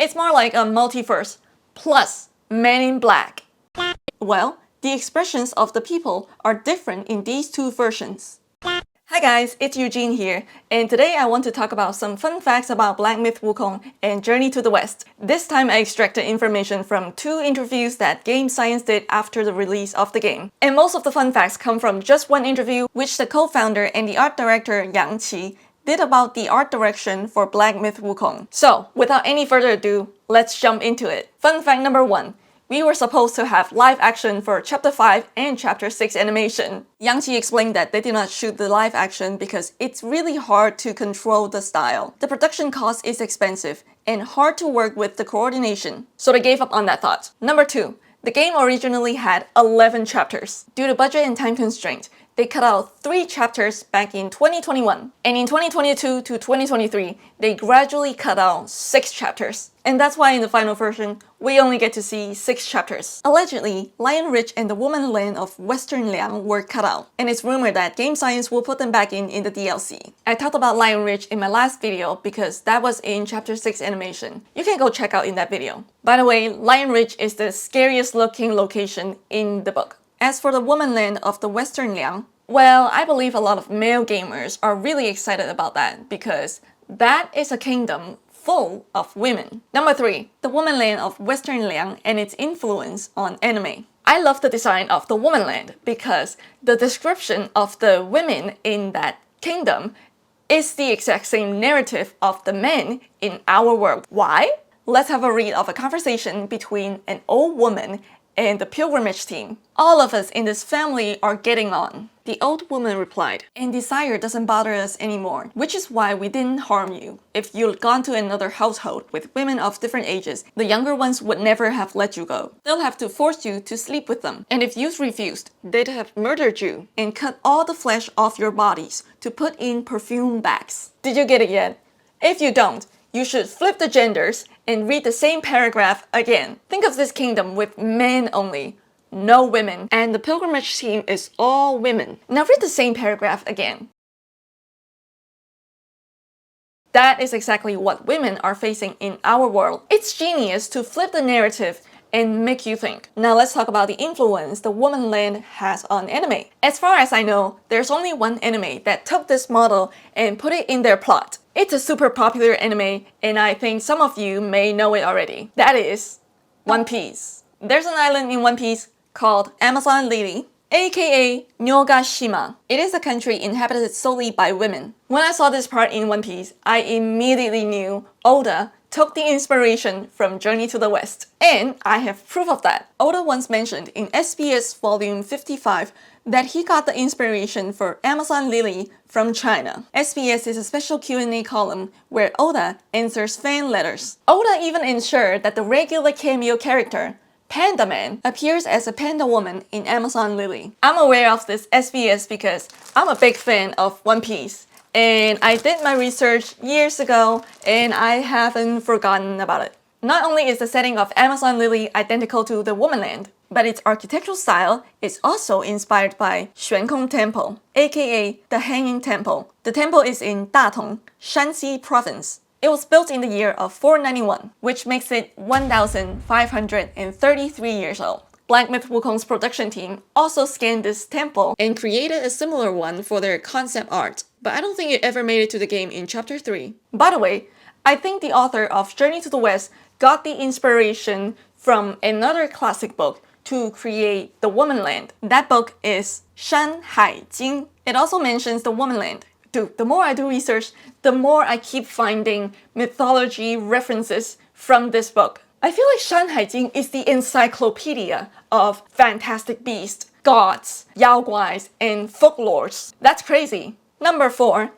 It's more like a multiverse plus Men in Black. Well, the expressions of the people are different in these two versions. Hi guys, it's Eugene here, and today I want to talk about some fun facts about Black Myth Wukong and Journey to the West. This time I extracted information from 2 interviews that Game Science did after the release of the game. And most of the fun facts come from just one interview, which the co-founder and the art director Liang did about the art direction for Black Myth Wukong. So, without any further ado, let's jump into it. Fun fact number 1. We were supposed to have live action for Chapter 5 and Chapter 6 animation. Yang Qi explained that they did not shoot the live action because it's really hard to control the style. The production cost is expensive and hard to work with the coordination, so they gave up on that thought. Number 2. The game originally had 11 chapters. Due to budget and time constraint, they cut out 3 chapters back in 2021. And in 2022 to 2023, they gradually cut out 6 chapters. And that's why in the final version, we only get to see 6 chapters. Allegedly, Lion Ridge and the Womanland of Western Liang were cut out, and it's rumored that Game Science will put them back in the DLC. I talked about Lion Ridge in my last video because that was in Chapter 6 animation. You can go check out in that video. By the way, Lion Ridge is the scariest looking location in the book. As for the Womanland of the Western Liang, well, I believe a lot of male gamers are really excited about that because that is a kingdom full of women. Number 3. The Womanland of Western Liang and its influence on anime. I love the design of the Womanland because the description of the women in that kingdom is the exact same narrative of the men in our world. Why? Let's have a read of a conversation between an old woman and the pilgrimage team. All of us in this family are getting on. The old woman replied, and desire doesn't bother us anymore, which is why we didn't harm you. If you'd gone to another household with women of different ages, the younger ones would never have let you go. They'll have to force you to sleep with them. And if you'd refused, they'd have murdered you and cut all the flesh off your bodies to put in perfume bags. Did you get it yet? If you don't, you should flip the genders and read the same paragraph again. Think of this kingdom with men only, no women, and the pilgrimage team is all women. Now read the same paragraph again. That is exactly what women are facing in our world. It's genius to flip the narrative and make you think. Now let's talk about the influence the Womanland has on anime. As far as I know, there's only one anime that took this model and put it in their plot. It's a super popular anime, and I think some of you may know it already. That is One Piece. There's an island in One Piece called Amazon Lily, aka Nyogashima. It is a country inhabited solely by women. When I saw this part in One Piece, I immediately knew Oda took the inspiration from Journey to the West. And I have proof of that. Oda once mentioned in SBS Volume 55 that he got the inspiration for Amazon Lily from China. SBS is a special Q&A column where Oda answers fan letters. Oda even ensured that the regular cameo character, Panda Man, appears as a panda woman in Amazon Lily. I'm aware of this SBS because I'm a big fan of One Piece. And I did my research years ago and I haven't forgotten about it. Not only is the setting of Amazon Lily identical to the Womanland, but its architectural style is also inspired by Xuankong Temple, aka the Hanging Temple. The temple is in Datong, Shanxi Province. It was built in the year of 491, which makes it 1,533 years old. Black Myth Wukong's production team also scanned this temple and created a similar one for their concept art, but I don't think it ever made it to the game in Chapter 3. By the way, I think the author of Journey to the West got the inspiration from another classic book to create the Womanland. That book is Shan Hai Jing. It also mentions the Womanland. Dude, the more I do research, the more I keep finding mythology references from this book. I feel like Shan Hai Jing is the encyclopedia of fantastic beasts, gods, yaoguais, and folklores. That's crazy. Number 4.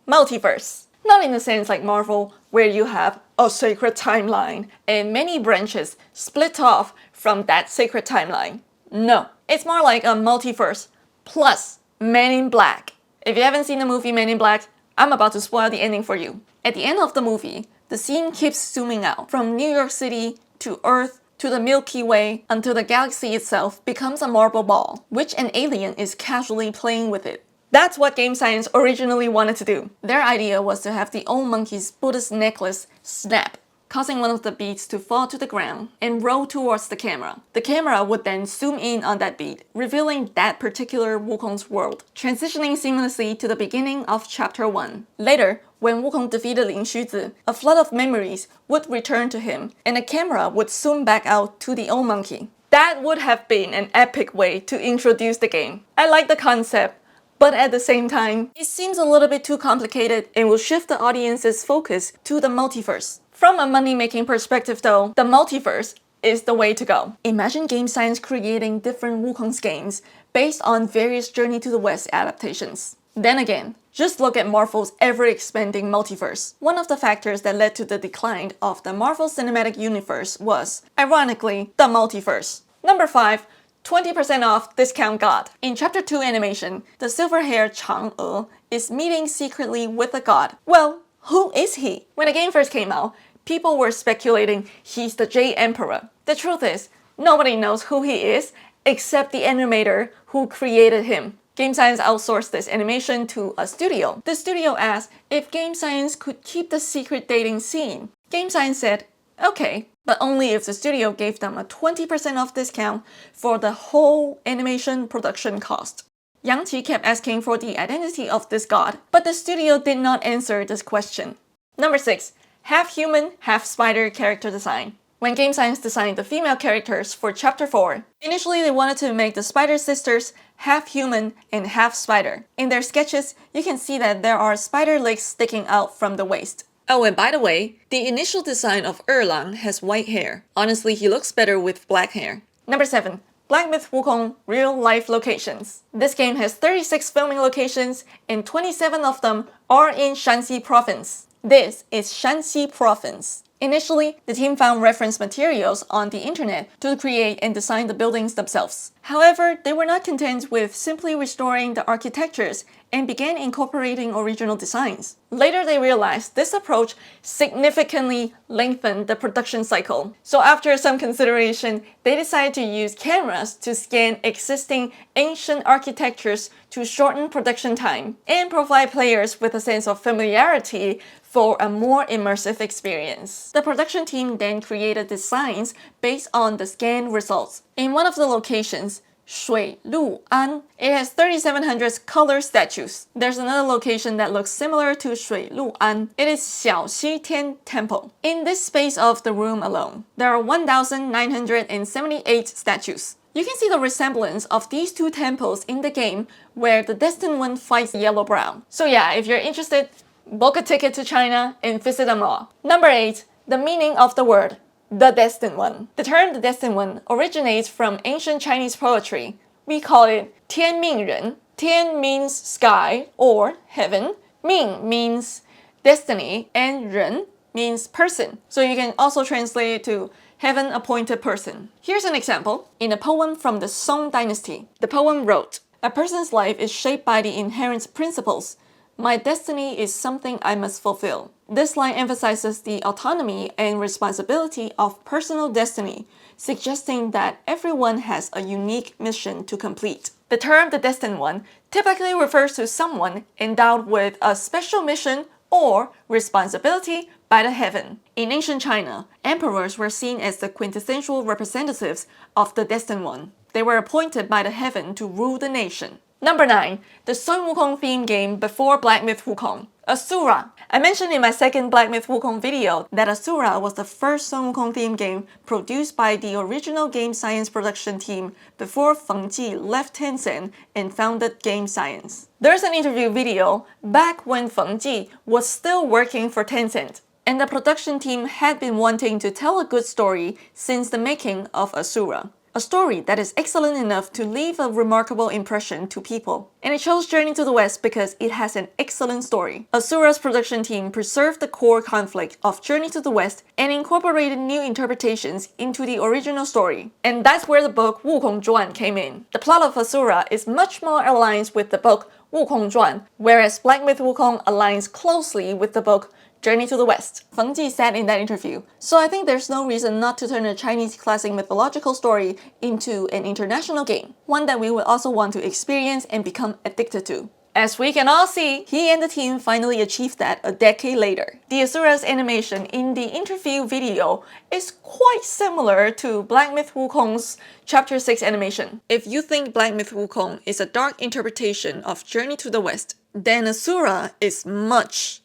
Multiverse. Not in the sense like Marvel, where you have a sacred timeline and many branches split off from that sacred timeline. No, it's more like a multiverse plus Men in Black. If you haven't seen the movie Men in Black, I'm about to spoil the ending for you. At the end of the movie, the scene keeps zooming out from New York City to Earth to the Milky Way until the galaxy itself becomes a marble ball, which an alien is casually playing with it. That's what Game Science originally wanted to do. Their idea was to have the old monkey's Buddhist necklace snap causing one of the beads to fall to the ground and roll towards the camera. The camera would then zoom in on that bead, revealing that particular Wukong's world, transitioning seamlessly to the beginning of chapter 1. Later, when Wukong defeated Lin Xuzi, a flood of memories would return to him, and the camera would zoom back out to the old monkey. That would have been an epic way to introduce the game. I like the concept, but at the same time, it seems a little bit too complicated and will shift the audience's focus to the multiverse. From a money-making perspective though, the multiverse is the way to go. Imagine game science creating different Wukong's games based on various Journey to the West adaptations. Then again, just look at Marvel's ever-expanding multiverse. One of the factors that led to the decline of the Marvel Cinematic Universe was, ironically, the multiverse. Number 5. 20% off discount god. In chapter 2 animation, the silver-haired Chang'e is meeting secretly with a god. Well, who is he? When the game first came out, people were speculating he's the Jade Emperor. The truth is, nobody knows who he is except the animator who created him. Game Science outsourced this animation to a studio. The studio asked if Game Science could keep the secret dating scene. Game Science said, okay, but only if the studio gave them a 20% off discount for the whole animation production cost. Yang Qi kept asking for the identity of this god, but the studio did not answer this question. Number 6. Half human, half spider character design. When Game Science designed the female characters for chapter 4, initially they wanted to make the spider sisters half human and half spider. In their sketches, you can see that there are spider legs sticking out from the waist. Oh, and by the way, the initial design of Erlang has white hair. Honestly, he looks better with black hair. Number 7. Black Myth Wukong real-life locations. This game has 36 filming locations, and 27 of them are in Shanxi province. This is Shanxi province. Initially, the team found reference materials on the internet to create and design the buildings themselves. However, they were not content with simply restoring the architectures and began incorporating original designs. Later, they realized this approach significantly lengthened the production cycle. So after some consideration, they decided to use cameras to scan existing ancient architectures to shorten production time and provide players with a sense of familiarity for a more immersive experience. The production team then created designs based on the scan results. In one of the locations, Shui Lu An, it has 3,700 color statues. There's another location that looks similar to Shui Lu An. It is Xiaoxi Tian Temple. In this space of the room alone, there are 1,978 statues. You can see the resemblance of these two temples in the game where the Destined One fights Yellow Brown. So yeah, if you're interested, book a ticket to China and visit them all. Number 8. The meaning of the word the Destined One. The term the Destined One originates from ancient Chinese poetry. We call it Tian Ming Ren. Tian means sky or heaven. Ming means destiny, and Ren means person. So you can also translate it to heaven appointed person. Here's an example. In a poem from the Song Dynasty, the poem wrote, "A person's life is shaped by the inherent principles. My destiny is something I must fulfill." This line emphasizes the autonomy and responsibility of personal destiny, suggesting that everyone has a unique mission to complete. The term the Destined One typically refers to someone endowed with a special mission or responsibility by the heaven. In ancient China, emperors were seen as the quintessential representatives of the Destined One. They were appointed by the heaven to rule the nation. Number 9. The Sun Wukong theme game before Black Myth Wukong. Asura. I mentioned in my second Black Myth Wukong video that Asura was the first Sun Wukong theme game produced by the original Game Science production team before Feng Ji left Tencent and founded Game Science. There's an interview video back when Feng Ji was still working for Tencent, and the production team had been wanting to tell a good story since the making of Asura. A story that is excellent enough to leave a remarkable impression to people. And it chose Journey to the West because it has an excellent story. Asura's production team preserved the core conflict of Journey to the West and incorporated new interpretations into the original story. And that's where the book Wukong Zhuan came in. The plot of Asura is much more aligned with the book Wukong Zhuan, whereas Black Myth Wukong aligns closely with the book Journey to the West. Feng Ji said in that interview, "So I think there's no reason not to turn a Chinese classic mythological story into an international game, one that we would also want to experience and become addicted to." As we can all see, he and the team finally achieved that a decade later. The Asura's animation in the interview video is quite similar to Black Myth Wukong's Chapter 6 animation. If you think Black Myth Wukong is a dark interpretation of Journey to the West, then Asura is much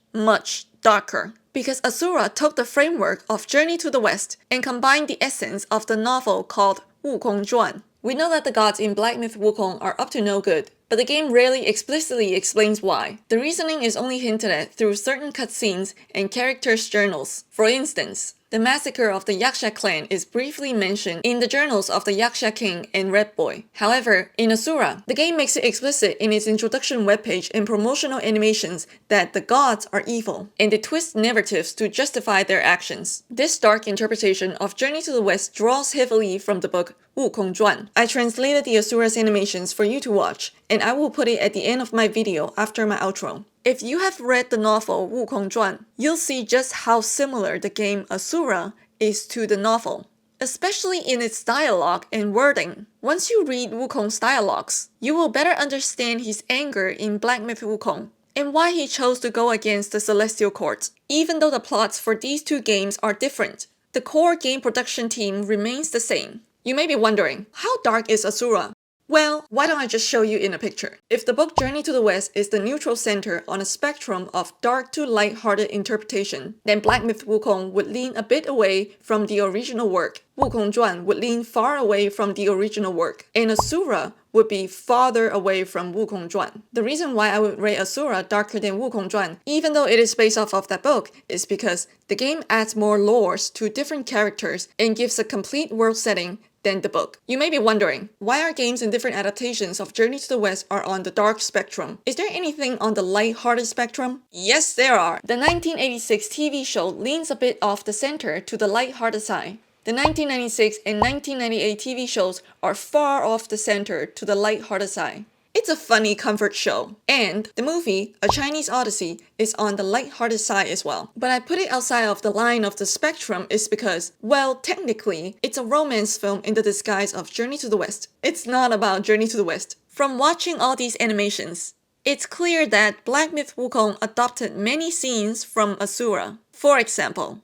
darker. Because Asura took the framework of Journey to the West and combined the essence of the novel called Wukong Zhuan. We know that the gods in Black Myth Wukong are up to no good, but the game rarely explicitly explains why. The reasoning is only hinted at through certain cutscenes and characters' journals. For instance, the massacre of the Yaksha clan is briefly mentioned in the journals of the Yaksha king and Red Boy. However, in Asura, the game makes it explicit in its introduction webpage and promotional animations that the gods are evil, and they twist narratives to justify their actions. This dark interpretation of Journey to the West draws heavily from the book Wukong Zhuan. I translated the Asura's animations for you to watch, and I will put it at the end of my video after my outro. If you have read the novel Wukong Zhuan, you'll see just how similar the game Asura is to the novel, especially in its dialogue and wording. Once you read Wukong's dialogues, you will better understand his anger in Black Myth Wukong and why he chose to go against the Celestial Court. Even though the plots for these two games are different, the core game production team remains the same. You may be wondering, how dark is Asura? Well, why don't I just show you in a picture? If the book Journey to the West is the neutral center on a spectrum of dark to light-hearted interpretation, then Black Myth Wukong would lean a bit away from the original work. Wukong Zhuan would lean far away from the original work, and Asura would be farther away from Wukong Zhuan. The reason why I would rate Asura darker than Wukong Zhuan, even though it is based off of that book, is because the game adds more lores to different characters and gives a complete world setting than the book. You may be wondering, why are games and different adaptations of Journey to the West are on the dark spectrum? Is there anything on the light-hearted spectrum? Yes, there are. The 1986 TV show leans a bit off the center to the light-hearted side. The 1996 and 1998 TV shows are far off the center to the light-hearted side. It's a funny comfort show. And the movie, A Chinese Odyssey, is on the light-hearted side as well. But I put it outside of the line of the spectrum is because, well, technically, it's a romance film in the disguise of Journey to the West. It's not about Journey to the West. From watching all these animations, it's clear that Black Myth Wukong adopted many scenes from Asura. For example,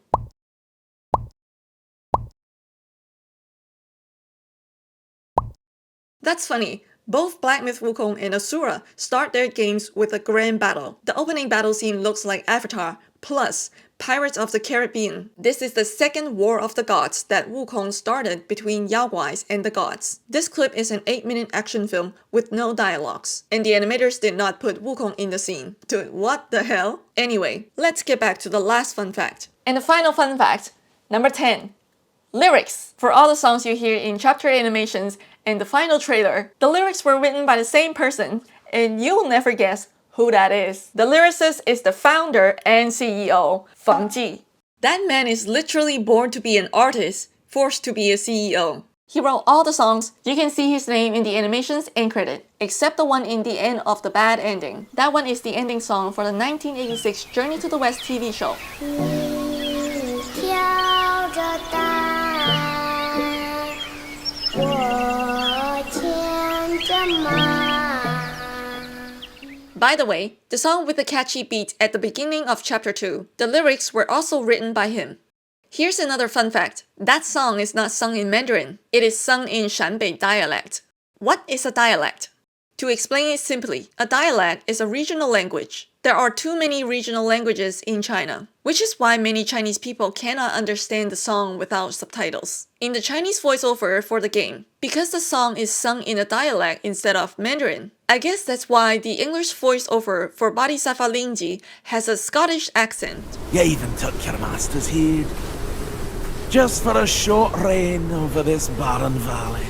that's funny. Both Black Myth Wukong and Asura start their games with a grand battle. The opening battle scene looks like Avatar, plus Pirates of the Caribbean. This is the second War of the Gods that Wukong started between Yaoguais and the gods. This clip is an 8-minute action film with no dialogues, and the animators did not put Wukong in the scene. Dude, what the hell? Anyway, let's get back to the last fun fact. And the final fun fact, number 10. Lyrics. For all the songs you hear in chapter animations and the final trailer, the lyrics were written by the same person, and you'll never guess who that is. The lyricist is the founder and CEO, Feng Ji. That man is literally born to be an artist, forced to be a CEO. He wrote all the songs. You can see his name in the animations and credit, except the one in the end of the bad ending. That one is the ending song for the 1986 Journey to the West TV show. By the way, the song with the catchy beat at the beginning of Chapter 2, the lyrics were also written by him. Here's another fun fact. That song is not sung in Mandarin. It is sung in Shanbei dialect. What is a dialect? To explain it simply, a dialect is a regional language. There are too many regional languages in China, which is why many Chinese people cannot understand the song without subtitles. In the Chinese voiceover for the game, because the song is sung in a dialect instead of Mandarin, I guess that's why the English voiceover for Bodhisattva Liang has a Scottish accent. You even took your master's head, just for a short reign over this barren valley.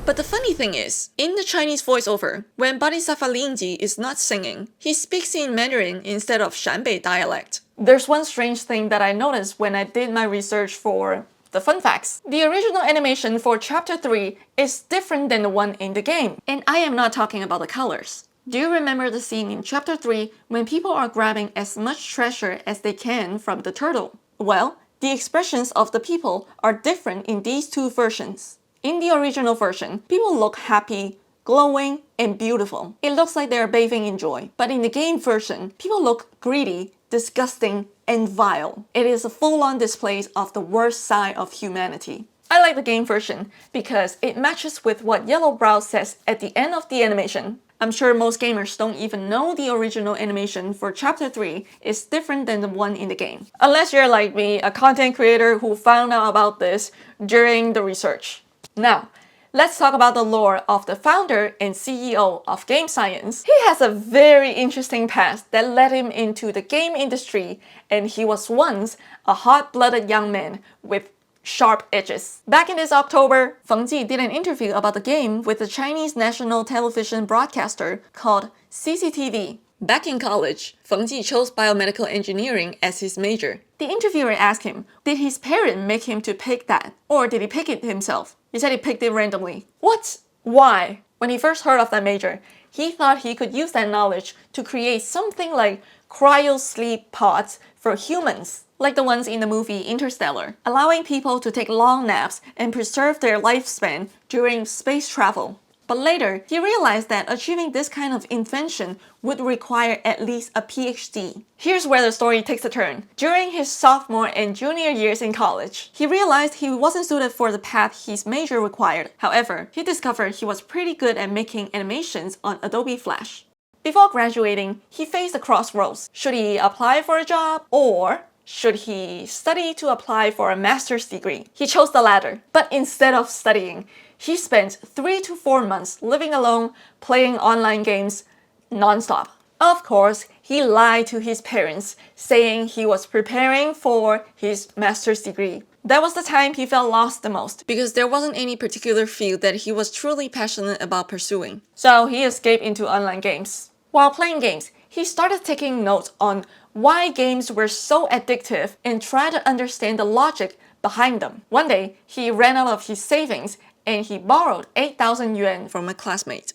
But the funny thing is, in the Chinese voiceover, when Bodhisattva Liang is not singing, he speaks in Mandarin instead of Shanbei dialect. There's one strange thing that I noticed when I did my research for the fun facts. The original animation for Chapter 3 is different than the one in the game, and I am not talking about the colors. Do you remember the scene in Chapter 3 when people are grabbing as much treasure as they can from the turtle? Well, the expressions of the people are different in these two versions. In the original version, people look happy, glowing, and beautiful. It looks like they're bathing in joy. But in the game version, people look greedy, disgusting, and vile. It is a full-on display of the worst side of humanity. I like the game version because it matches with what Yellow Brow says at the end of the animation. I'm sure most gamers don't even know the original animation for Chapter 3 is different than the one in the game. Unless you're like me, a content creator who found out about this during the research. Now, let's talk about the lore of the founder and CEO of Game Science. He has a very interesting past that led him into the game industry, and he was once a hot-blooded young man with sharp edges. Back in this October, Feng Ji did an interview about the game with a Chinese national television broadcaster called CCTV. Back in college, Feng Ji chose biomedical engineering as his major. The interviewer asked him, did his parent make him to pick that, or did he pick it himself? He said he picked it randomly. What? Why? When he first heard of that major, he thought he could use that knowledge to create something like cryo-sleep pods for humans, like the ones in the movie Interstellar, allowing people to take long naps and preserve their lifespan during space travel. But later, he realized that achieving this kind of invention would require at least a PhD. Here's where the story takes a turn. During his sophomore and junior years in college, he realized he wasn't suited for the path his major required. However, he discovered he was pretty good at making animations on Adobe Flash. Before graduating, he faced a crossroads. Should he apply for a job, or should he study to apply for a master's degree? He chose the latter. But instead of studying, he spent 3 to 4 months living alone, playing online games non-stop. Of course, he lied to his parents, saying he was preparing for his master's degree. That was the time he felt lost the most, because there wasn't any particular field that he was truly passionate about pursuing. So he escaped into online games. While playing games, he started taking notes on why games were so addictive and tried to understand the logic behind them. One day, he ran out of his savings and he borrowed 8,000 yuan from a classmate.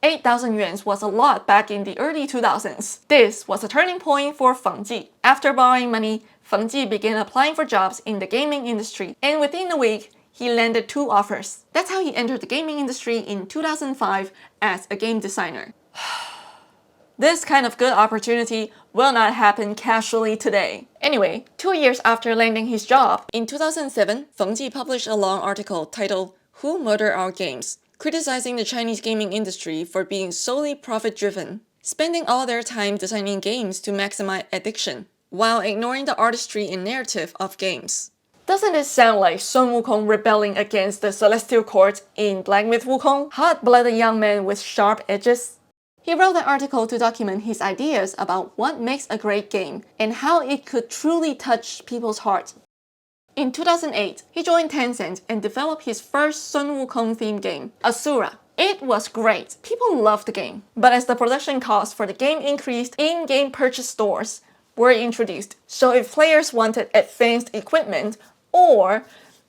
8,000 yuan was a lot back in the early 2000s. This was a turning point for Feng Ji. After borrowing money, Feng Ji began applying for jobs in the gaming industry, and within a week, he landed 2 offers. That's how he entered the gaming industry in 2005 as a game designer. This kind of good opportunity will not happen casually today. Anyway, 2 years after landing his job, in 2007, Feng Ji published a long article titled "Who Murdered Our Games?", criticizing the Chinese gaming industry for being solely profit-driven, spending all their time designing games to maximize addiction, while ignoring the artistry and narrative of games. Doesn't it sound like Sun Wukong rebelling against the Celestial Court in Black Myth Wukong? Hot-blooded young man with sharp edges? He wrote an article to document his ideas about what makes a great game and how it could truly touch people's hearts. In 2008, he joined Tencent and developed his first Sun Wukong themed game, Asura. It was great. People loved the game. But as the production costs for the game increased, in-game purchase stores were introduced. So if players wanted advanced equipment or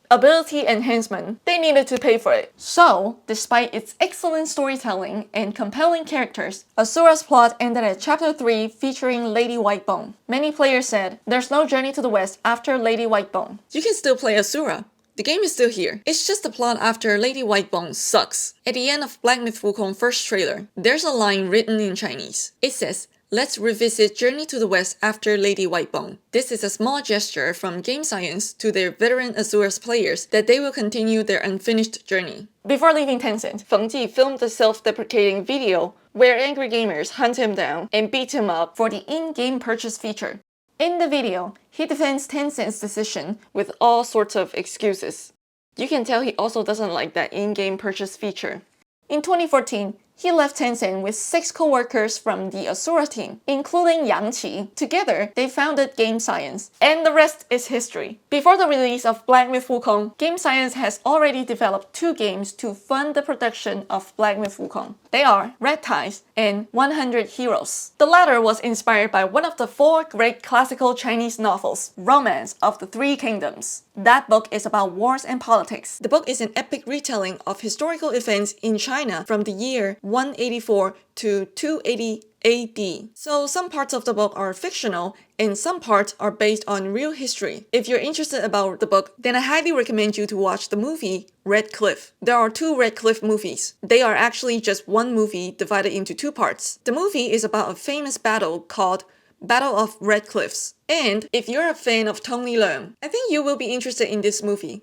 ability enhancement, they needed to pay for it. So, despite its excellent storytelling and compelling characters, Asura's plot ended at Chapter 3 featuring Lady Whitebone. Many players said, there's no journey to the west after Lady Whitebone. You can still play Asura. The game is still here. It's just the plot after Lady Whitebone sucks. At the end of Black Myth Wukong first trailer, there's a line written in Chinese. It says, "Let's revisit Journey to the West after Lady Whitebone." This is a small gesture from Game Science to their veteran Asura's players that they will continue their unfinished journey. Before leaving Tencent, Feng Ji filmed a self-deprecating video where angry gamers hunt him down and beat him up for the in-game purchase feature. In the video, he defends Tencent's decision with all sorts of excuses. You can tell he also doesn't like that in-game purchase feature. In 2014, he left Tencent with 6 co-workers from the Asura team, including Yang Qi. Together, they founded Game Science, and the rest is history. Before the release of Black Myth Wukong, Game Science has already developed 2 games to fund the production of Black Myth Wukong. They are Red Ties and 100 Heroes. The latter was inspired by one of the 4 great classical Chinese novels, Romance of the Three Kingdoms. That book is about wars and politics. The book is an epic retelling of historical events in China from the year 184 to 280 AD. So some parts of the book are fictional and some parts are based on real history. If you're interested about the book, then I highly recommend you to watch the movie Red Cliff. There are 2 Red Cliff movies. They are actually just one movie divided into 2 parts. The movie is about a famous battle called Battle of Red Cliffs. And if you're a fan of Tony Leung, I think you will be interested in this movie.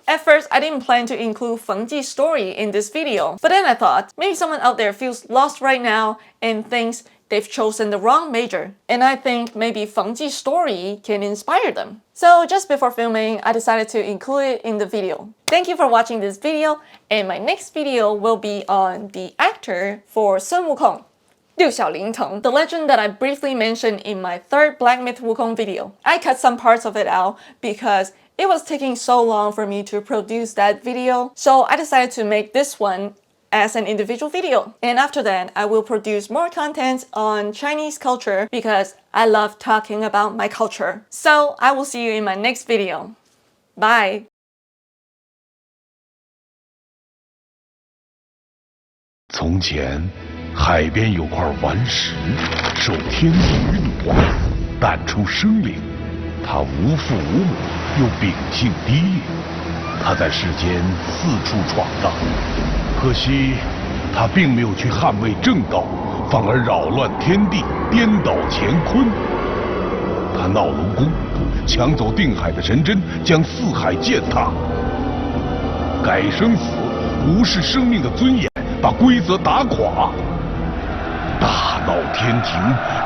At first, I didn't plan to include Feng Ji's story in this video, but then I thought, maybe someone out there feels lost right now and thinks they've chosen the wrong major, and I think maybe Feng Ji's story can inspire them. So just before filming, I decided to include it in the video. Thank you for watching this video, and my next video will be on the actor for Sun Wukong, Liu Xiaolingteng, the legend that I briefly mentioned in my 3rd Black Myth Wukong video. I cut some parts of it out because it was taking so long for me to produce that video, so I decided to make this one as an individual video. And after that, I will produce more content on Chinese culture because I love talking about my culture. So I will see you in my next video. Bye! 从前，海边有块顽石，受天地运化，诞出生灵。他无父无母，又秉性低劣。他在世间四处闯荡，可惜他并没有去捍卫正道，反而扰乱天地，颠倒乾坤。他闹龙宫，抢走定海的神针，将四海践踏。改生死，无视生命的尊严，把规则打垮。大闹天庭，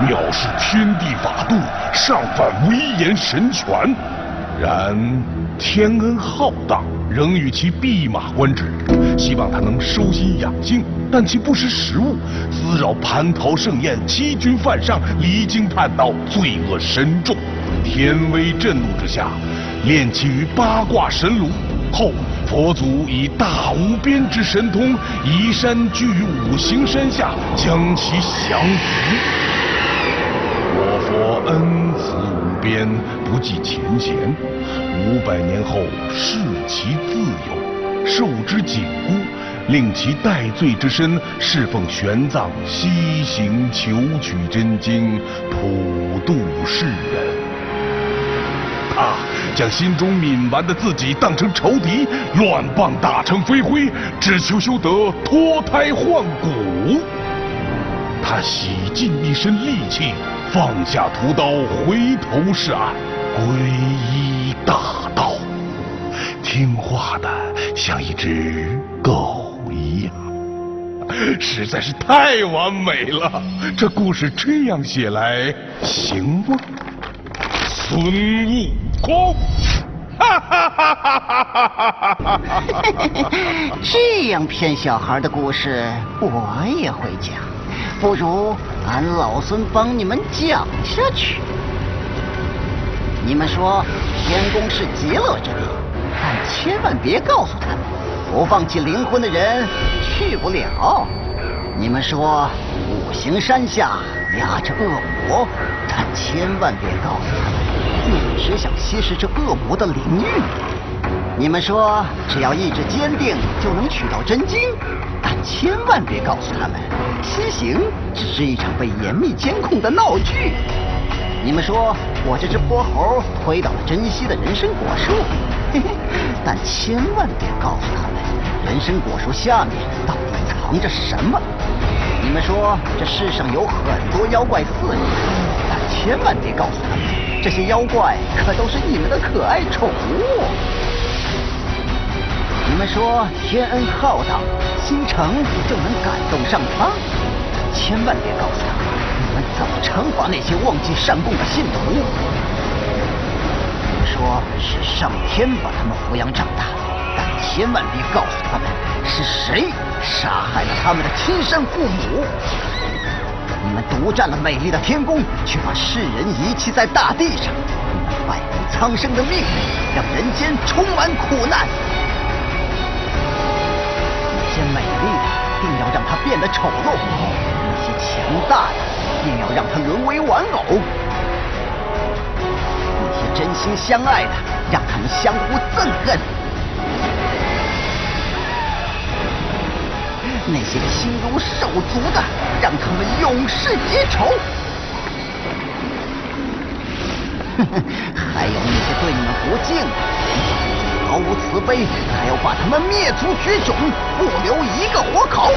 藐视天地法度，上犯威严神权。然天恩浩荡，仍与其弼马官之，希望他能收心养性，但其不识时务，滋扰蟠桃盛宴，欺君犯上，离经叛道，罪恶深重。天威震怒之下，炼其于八卦神炉。后佛祖以大无边之神通，移山居于五行山下，将其降服。我佛恩慈无边，不计前嫌。500年后，释其自由，受之紧箍，令其戴罪之身侍奉玄奘，西行求取真经，普度世人。他将心中泯完的自己当成仇敌，乱棒打成飞灰，只求修得脱胎换骨。他洗尽一身戾气，放下屠刀，回头是岸，皈依大道，听话的像一只狗一样，实在是太完美了。这故事这样写来行吗？孙悟空，哈哈哈哈哈哈！这样骗小孩的故事我也会讲，不如俺老孙帮你们讲下去。你们说天宫是极乐之地，但千万别告诉他们，不放弃灵魂的人去不了。你们说五行山下压着恶魔，但千万别告诉他们，你们只想吸食这恶魔的灵域。你们说只要意志坚定就能取到真经，但千万别告诉他们，西行只是一场被严密监控的闹剧。你们说我这只泼猴推倒了珍稀的人参果树，嘿嘿，但千万别告诉他们，人参果树下面到底藏着什么。你们说这世上有很多妖怪肆虐，但千万别告诉他们，这些妖怪可都是你们的可爱宠物。你们说天恩浩荡，心诚就能感动上苍，千万别告诉他们，你们怎么惩罚那些忘记善供的信徒。你们说是上天把他们抚养长大，但千万别告诉他们是谁杀害了他们的亲生父母。你们独占了美丽的天宫，却把世人遗弃在大地上，你们败给苍生的命运，让人间充满苦难。那些美丽的定要让它变得丑陋，那些强大的定要让它沦为玩偶，那些真心相爱的让他们相互憎恨，那些亲如手足的，让他们永世结仇。还有那些对你们不敬的，毫无慈悲，还要把他们灭族绝种，不留一个活口。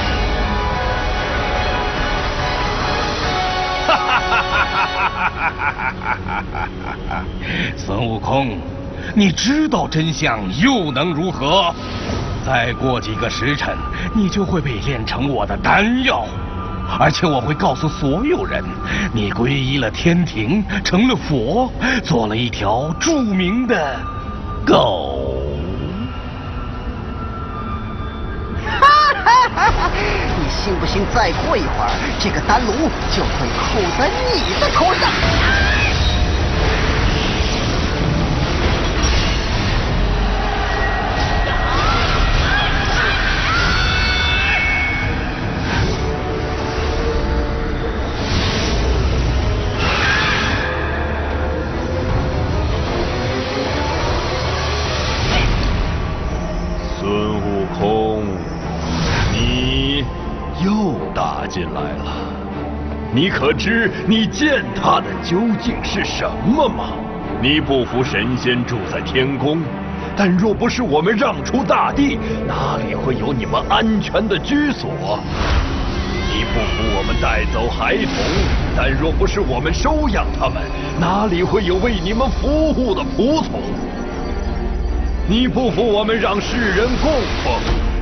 孙悟空，你知道真相又能如何？再过几个时辰，你就会被炼成我的丹药，而且我会告诉所有人，你皈依了天庭，成了佛，做了一条著名的狗。你信不信？再过一会儿，这个丹炉就会扣在你的头上。孙悟空，你又打进来了。你可知你践踏的究竟是什么吗？你不服神仙住在天宫，但若不是我们让出大地，哪里会有你们安全的居所？你不服我们带走孩童，但若不是我们收养他们，哪里会有为你们服务的仆从？你不服我们让世人供奉，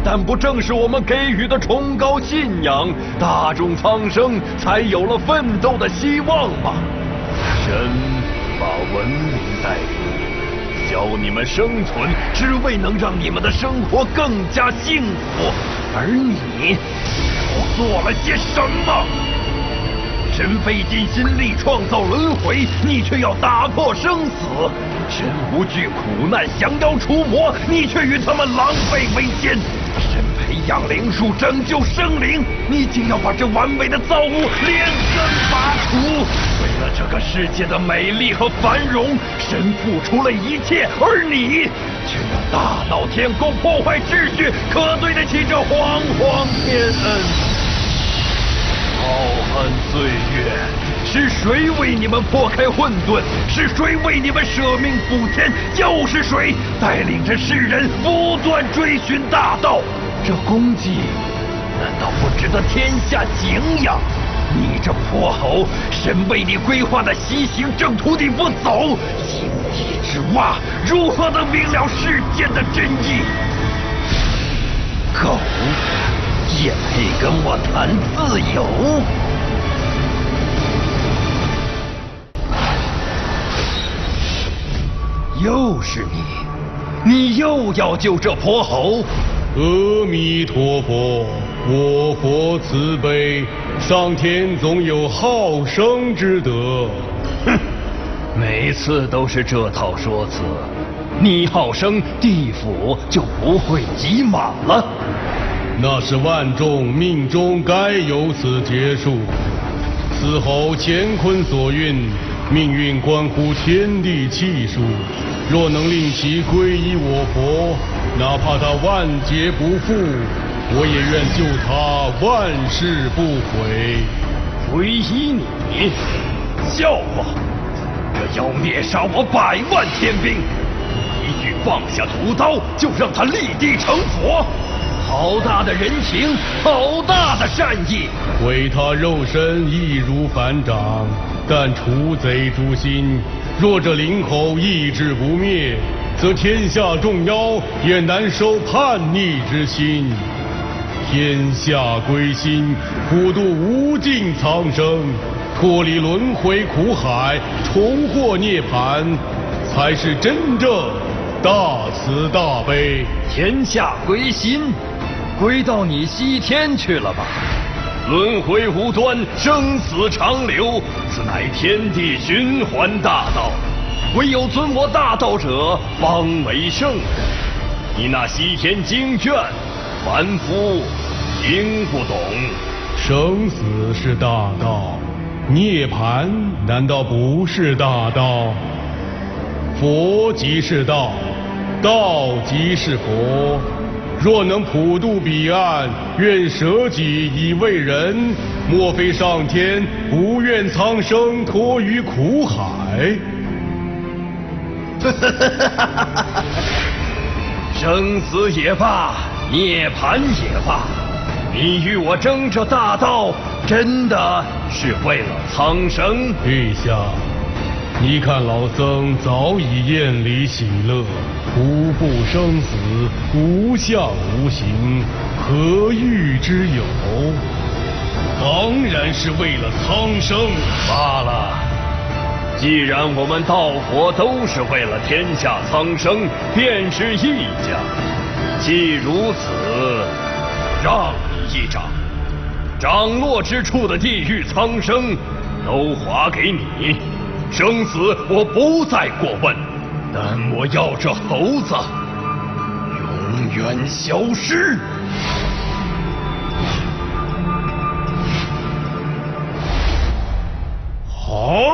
但不正是我们给予的崇高信仰，大众苍生才有了奋斗的希望吗？神把文明带给你们，教你们生存，只为能让你们的生活更加幸福。而你又做了些什么？神费尽心力创造轮回，你却要打破生死；神无惧苦难，降妖除魔，你却与他们狼狈为奸；神培养灵术，拯救生灵，你竟要把这完美的造物连根拔除。为了这个世界的美丽和繁荣，神付出了一切，而你却要大闹天宫，破坏秩序，可对得起这皇皇天恩？浩瀚岁月，是谁为你们破开混沌？是谁为你们舍命补天？又是谁带领着世人不断追寻大道？这功绩难道不值得天下敬仰？你这泼猴，神为你规划的西行正途你不走，井底之蛙如何能明了世间的真意？狗也配跟我谈自由？又是你又要救这泼猴？阿弥陀佛，我佛慈悲，上天总有好生之德。哼，每次都是这套说辞。你好生，地府就不会挤满了。那是万众命中该由此结束。此后乾坤所运，命运关乎天地气数。若能令其皈依我佛，哪怕他万劫不复，我也愿救他万世不悔。皈依你？笑话！这要灭杀我100万天兵，一句放下屠刀，就让他立地成佛。好大的人情，好大的善意！毁他肉身易如反掌，但除贼诛心。若这灵猴意志不灭，则天下众妖也难收叛逆之心。天下归心，普度无尽苍生，脱离轮回苦海，重获涅槃，才是真正大慈大悲。天下归心，归到你西天去了吧？轮回无端，生死长流，此乃天地循环大道。唯有尊我大道者，方为圣人。你那西天经卷，凡夫听不懂。生死是大道，涅槃难道不是大道？佛即是道，道即是佛。若能普渡彼岸，愿舍己以为人。莫非上天不愿苍生脱于苦海？生死也罢，涅槃也罢，你与我争这大道，真的是为了苍生？陛下，你看老僧早已厌离喜乐，无不生死，无相无形，何欲之有？当然是为了苍生罢了。既然我们道佛都是为了天下苍生，便是一家。既如此，让你一掌，掌落之处的地狱苍生都划给你。生死我不再过问，但我要这猴子永远消失。好。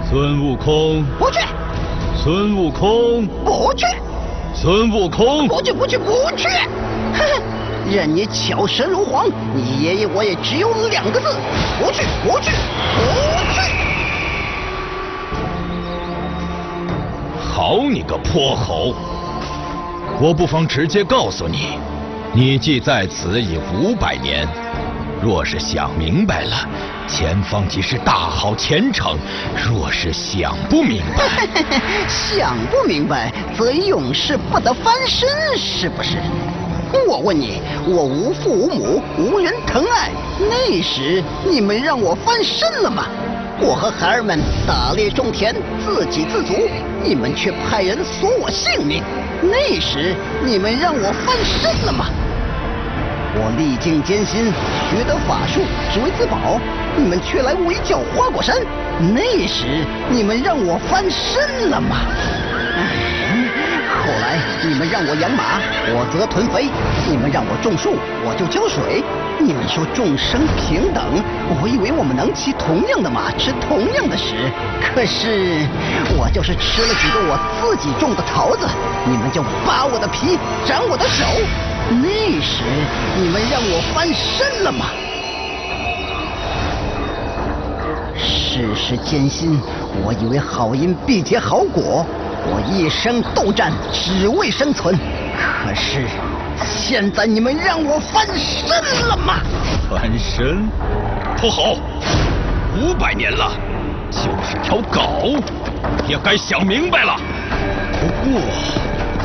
孙悟空，不去，孙悟空，不去，孙悟空，不去，不去，不去！哼哼，任你巧舌如簧，你爷爷我也只有2个字：不去，不去，不去！好你个泼猴！我不妨直接告诉你，你既在此已500年，若是想明白了，前方即是大好前程；若是想不明白，想不明白，则永世不得翻身，是不是？我问你，我无父无母，无人疼爱，那时你们让我翻身了吗？我和孩儿们打猎种田，自给自足，你们却派人索我性命，那时你们让我翻身了吗？我历尽艰辛，学得法术，只为自保，你们却来围剿花果山，那时你们让我翻身了吗？后来你们让我养马，我则囤肥；你们让我种树，我就浇水。你们说众生平等，我以为我们能骑同样的马，吃同样的屎。可是我就是吃了几个我自己种的桃子，你们就扒我的皮，斩我的手。那时你们让我翻身了吗？世事艰辛，我以为好因必结好果，我一生斗战，只为生存。可是现在你们让我翻身了吗？翻身？不好，500年了，就是条狗，也该想明白了。不过，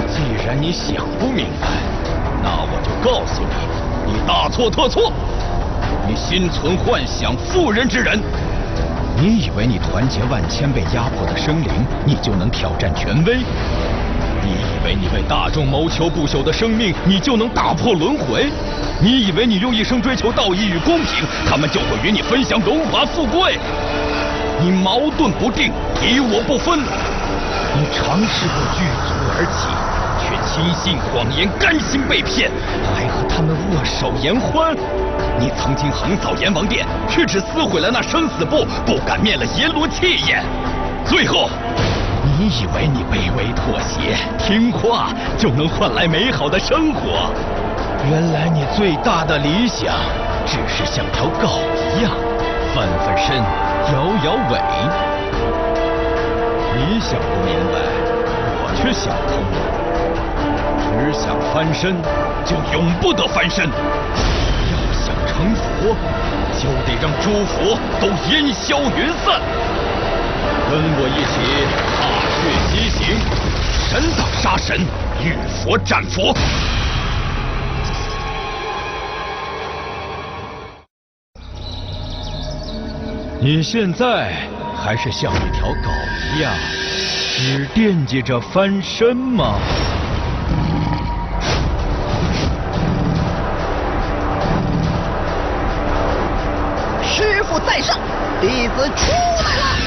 既然你想不明白，那我就告诉你，你大错特错。你心存幻想，妇人之仁。你以为你团结万千被压迫的生灵，你就能挑战权威？你以为你为大众谋求不朽的生命，你就能打破轮回？你以为你用一生追求道义与公平，他们就会与你分享荣华富贵？你矛盾不定，敌我不分。你尝试过具足而起，却轻信谎言，甘心被骗，还和他们握手言欢。你曾经横扫阎王殿，却只撕毁了那生死簿，不敢灭了阎罗气焰。最后，你以为你卑微妥协、听话就能换来美好的生活？原来你最大的理想，只是像条狗一样，翻翻身，摇摇尾。你想不明白，我却想通了。只想翻身，就永不得翻身。想成佛，就得让诸佛都烟消云散。跟我一起踏血西行，神挡杀神，遇佛战佛。你现在还是像一条狗一样，只惦记着翻身吗？师傅在上，弟子出来了。